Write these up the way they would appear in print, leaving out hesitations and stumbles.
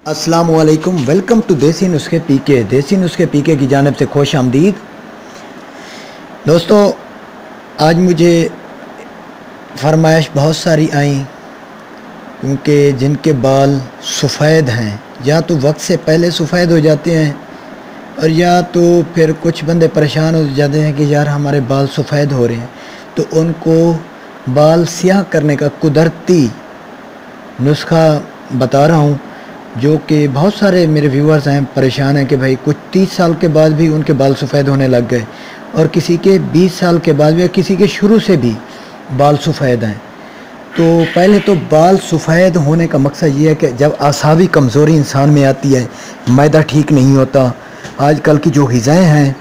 अस्सलामुअलैकुम, welcome to देसी नुस्खे पीके। देसी नुस्खे पीके की जानिब से खुश आमदीद। दोस्तों, आज मुझे फरमाइश बहुत सारी आई क्योंकि जिनके बाल सफ़ेद हैं या तो वक्त से पहले सफ़ेद हो जाते हैं और या तो फिर कुछ बंदे परेशान हो जाते हैं कि यार हमारे बाल सफ़ेद हो रहे हैं, तो उनको बाल स्याह करने का कुदरती नुस्खा बता रहा हूँ, जो कि बहुत सारे मेरे व्यूअर्स हैं परेशान हैं कि भाई कुछ 30 साल के बाद भी उनके बाल सफ़ेद होने लग गए और किसी के 20 साल के बाद भी या किसी के शुरू से भी बाल सफ़ेद हैं। तो पहले तो बाल सफ़ेद होने का मकसद ये है कि जब आसावी कमज़ोरी इंसान में आती है, मैदा ठीक नहीं होता, आजकल की जो ग़िज़ाएँ हैं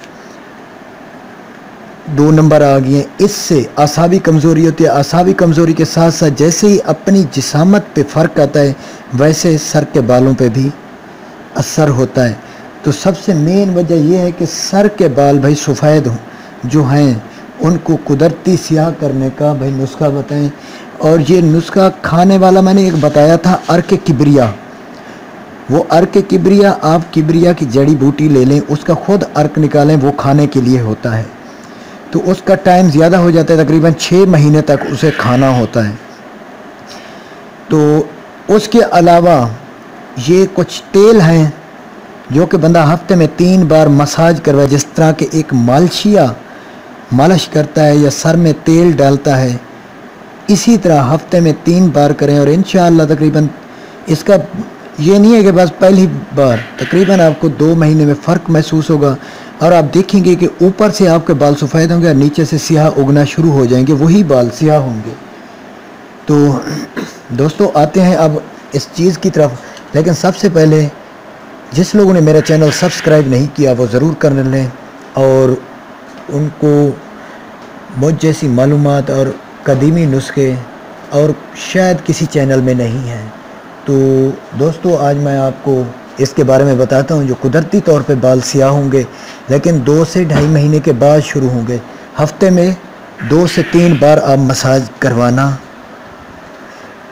2 नंबर आ गई हैं, इससे आसावी कमज़ोरी होती है। आसावी कमज़ोरी के साथ साथ जैसे ही अपनी जिसामत पे फ़र्क आता है वैसे सर के बालों पे भी असर होता है। तो सबसे मेन वजह यह है कि सर के बाल भाई सफ़ेद जो हैं उनको कुदरती स्याह करने का भाई नुस्खा बताएं। और ये नुस्खा खाने वाला मैंने एक बताया था, अर्क किब्रिया। वो अर्क किब्रिया, आप किब्रिया की जड़ी बूटी ले लें, उसका खुद अर्क निकालें, वो खाने के लिए होता है। तो उसका टाइम ज़्यादा हो जाता है, तकरीबन 6 महीने तक उसे खाना होता है। तो उसके अलावा ये कुछ तेल हैं जो कि बंदा हफ्ते में 3 बार मसाज करवाए, जिस तरह के एक मालशिया मालिश करता है या सर में तेल डालता है, इसी तरह हफ्ते में 3 बार करें। और इंशाअल्लाह तकरीबन इसका ये नहीं है कि बस पहली बार, तकरीबन आपको 2 महीने में फ़र्क महसूस होगा और आप देखेंगे कि ऊपर से आपके बाल सफ़ेद होंगे और नीचे से स्याह उगना शुरू हो जाएंगे, वही बाल स्याह होंगे। तो दोस्तों, आते हैं अब इस चीज़ की तरफ। लेकिन सबसे पहले जिस लोगों ने मेरा चैनल सब्सक्राइब नहीं किया वो ज़रूर कर लें, और उनको मुझ जैसी मालूमात और कदीमी नुस्खे और शायद किसी चैनल में नहीं हैं। तो दोस्तों, आज मैं आपको इसके बारे में बताता हूँ जो कुदरती तौर पे बाल स्याह होंगे, लेकिन 2 से 2.5 महीने के बाद शुरू होंगे। हफ्ते में 2 से 3 बार आप मसाज करवाना,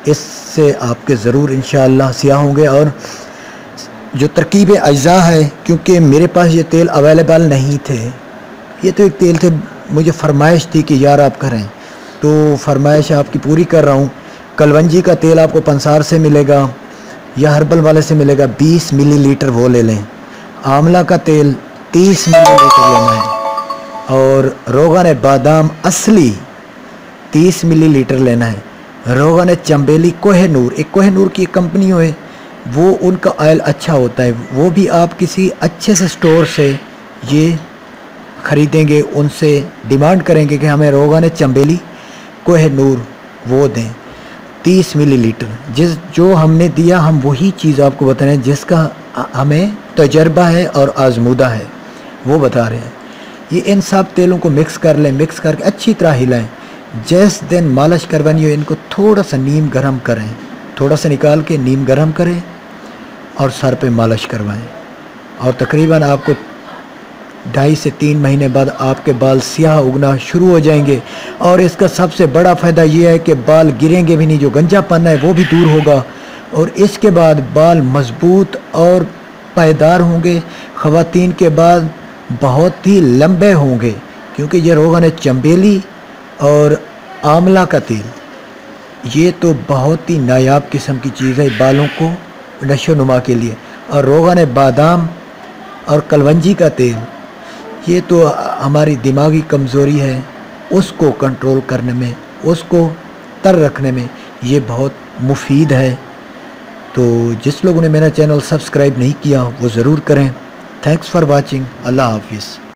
इससे आपके ज़रूर इंशाअल्लाह स्याह होंगे। और जो तरकीब अज्जा है, क्योंकि मेरे पास ये तेल अवेलेबल नहीं थे, ये तो एक तेल थे, मुझे फरमाइश थी कि यार आप करें, तो फरमाइश आपकी पूरी कर रहा हूँ। कलवंजी का तेल आपको पंसार से मिलेगा या हर्बल वाले से मिलेगा, 20 मिलीलीटर वो ले लें। आंवला का तेल 30 मिलीलीटर लेना है और रोगन बादाम असली 30 मिलीलीटर लेना है। रोगन चंबेली कोहिनूर, एक कोहिनूर की कंपनी है, वो उनका ऑयल अच्छा होता है, वो भी आप किसी अच्छे से स्टोर से ये ख़रीदेंगे, उनसे डिमांड करेंगे कि हमें रोगन चंबेली कोहिनूर वो दें 30 मिलीलीटर। जो हमने दिया हम वही चीज़ आपको बता रहे हैं, जिसका हमें तजर्बा है और आजमूदा है, वो बता रहे हैं। ये इन सब तेलों को मिक्स कर लें, मिक्स करके अच्छी तरह हिलाएं। जिस दिन मालिश करवानी हो इनको थोड़ा सा नीम गरम करें, थोड़ा सा निकाल के नीम गरम करें और सर पे मालिश करवाएं, और तकरीबन आपको 2.5 से 3 महीने बाद आपके बाल स्याह उगना शुरू हो जाएंगे। और इसका सबसे बड़ा फ़ायदा ये है कि बाल गिरेंगे भी नहीं, जो गंजापन है वो भी दूर होगा, और इसके बाद बाल मज़बूत और पायदार होंगे। ख़वातीन के बाल बहुत ही लंबे होंगे, क्योंकि ये रोगन चंबेली और आंवला का तेल ये तो बहुत ही नायाब किस्म की चीज़ है बालों को नशो नुमा के लिए। और रोगन बादाम और कलवंजी का तेल ये तो हमारी दिमागी कमज़ोरी है उसको कंट्रोल करने में, उसको तर रखने में ये बहुत मुफीद है। तो जिस लोगों ने मेरा चैनल सब्सक्राइब नहीं किया वो ज़रूर करें। Thanks for watching. अल्लाह हाफिज़।